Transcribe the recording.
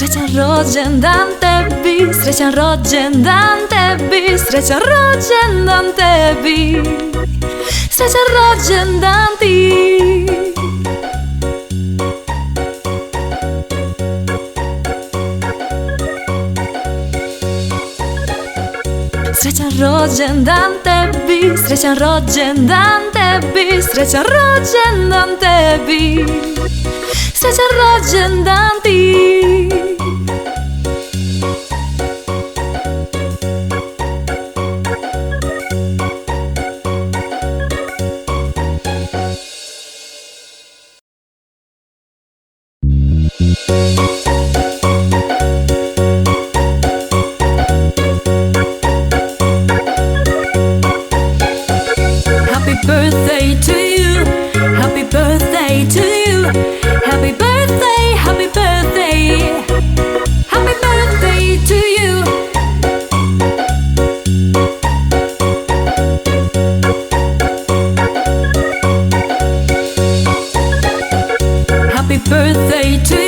Srećan rođendan tebi, srećan rođendan tebi, srećan rođendan tebi, srećan rođendan ti. Srećan rođendan tebi, srećan rođendan tebi, srećan rođendan tebi, srećan rođendan ti. Happy birthday to you, happy birthday to you, happy birthday, happy birthday, happy birthday to you. Happy birthday to